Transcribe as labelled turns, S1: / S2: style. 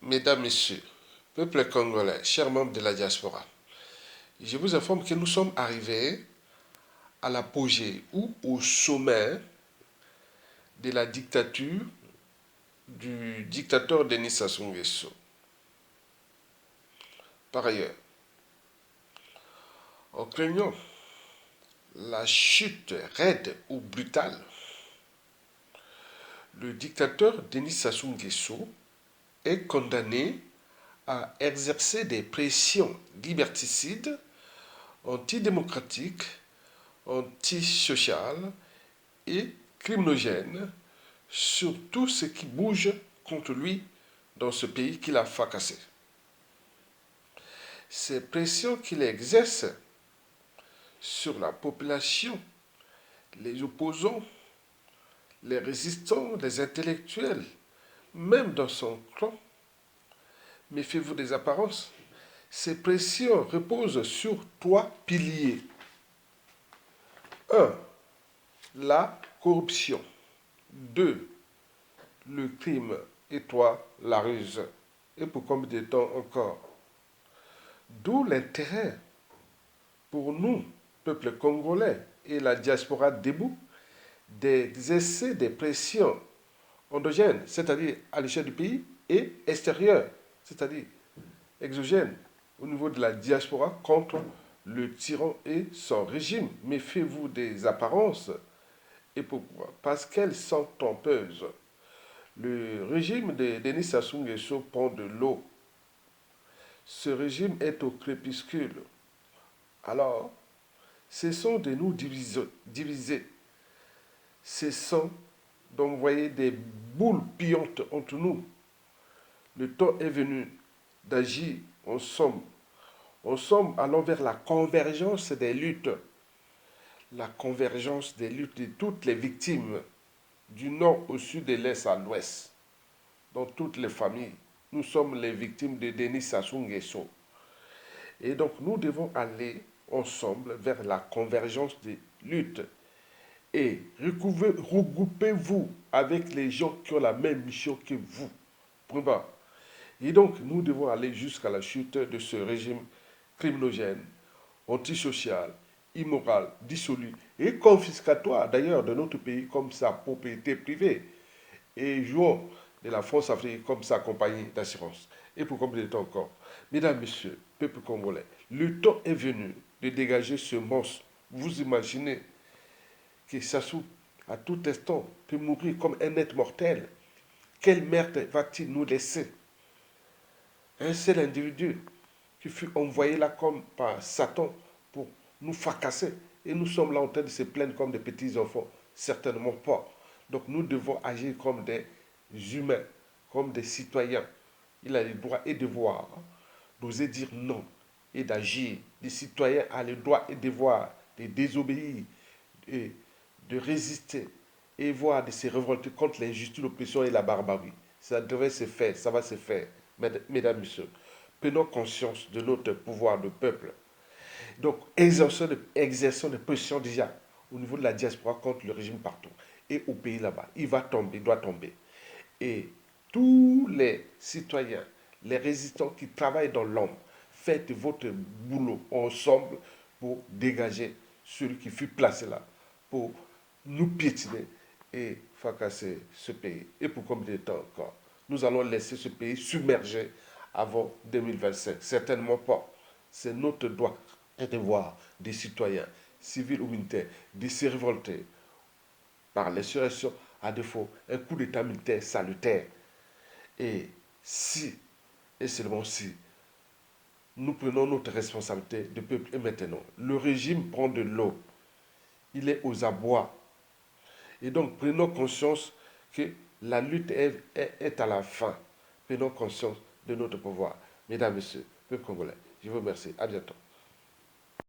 S1: Mesdames, Messieurs, peuple congolais, chers membres de la diaspora, je vous informe que nous sommes arrivés à l'apogée ou au sommet de la dictature du dictateur Denis Sassou Nguesso. Par ailleurs, en craignant la chute raide ou brutale, le dictateur Denis Sassou Nguesso est condamné à exercer des pressions liberticides, antidémocratiques, antisociales et criminogènes sur tout ce qui bouge contre lui dans ce pays qu'il a fracassé. Ces pressions qu'il exerce sur la population, les opposants, les résistants, les intellectuels, même dans son clan, méfiez-vous des apparences, ces pressions reposent sur trois piliers. 1. La corruption. 2. Le crime. Et 3. La ruse. Et pour combien de temps encore? D'où l'intérêt pour nous, peuple congolais et la diaspora debout, d'exercer des pressions endogènes, c'est-à-dire à l'échelle du pays, et extérieures, c'est-à-dire exogènes, au niveau de la diaspora contre le tyran et son régime. Méfiez-vous des apparences. Et pourquoi? Parce qu'elles sont trompeuses. Le régime de Denis Sassou Nguesso prend de l'eau. Ce régime est au crépuscule. Alors, cessons de nous diviser. Cessons d'envoyer des boules pillantes entre nous. Le temps est venu d'agir ensemble. Ensemble, allons vers la convergence des luttes. La convergence des luttes de toutes les victimes, du nord au sud, de l'est à l'ouest, dans toutes les familles. Nous sommes les victimes de Denis Sassou Nguesso. Et donc, nous devons aller ensemble vers la convergence des luttes. Et regroupez-vous avec les gens qui ont la même mission que vous. Et donc, nous devons aller jusqu'à la chute de ce régime criminogène, antisocial, immoral, dissolu et confiscatoire d'ailleurs de notre pays comme sa propriété privée et jouant de la France-Afrique comme sa compagnie d'assurance. Et pour combien de temps encore? Mesdames, Messieurs, peuple congolais, le temps est venu de dégager ce monstre. Vous imaginez que Sassou, à tout instant, peut mourir comme un être mortel. Quelle merde va-t-il nous laisser? Un seul individu qui fut envoyé là comme par Satan pour nous fracasser. Et nous sommes là en train de se plaindre comme des petits enfants. Certainement pas. Donc nous devons agir comme des humains, comme des citoyens. Il a les droits et devoirs d'oser dire non et d'agir. Les citoyens ont les droits et devoirs de désobéir et de résister et voire de se révolter contre l'injustice, l'oppression et la barbarie. Ça devrait se faire, ça va se faire, mesdames, messieurs. Prenons conscience de notre pouvoir de peuple. Donc, exerçons des pressions déjà au niveau de la diaspora contre le régime partout et au pays là-bas. Il va tomber, il doit tomber. Et tous les citoyens, les résistants qui travaillent dans l'ombre, faites votre boulot ensemble pour dégager celui qui fut placé là, pour nous piétiner et fracasser ce pays. Et pour combien de temps encore? Nous allons laisser ce pays submergé avant 2025. Certainement pas. C'est notre droit et devoir des citoyens, civils ou militaires, de se révolter par l'insurrection, à défaut, un coup d'état militaire salutaire. Et si, et seulement si, nous prenons notre responsabilité de peuple et maintenant, le régime prend de l'eau, il est aux abois. Et donc, prenons conscience que la lutte est à la fin. Prenons conscience de notre pouvoir. Mesdames, Messieurs, peuple congolais, je vous remercie. À bientôt.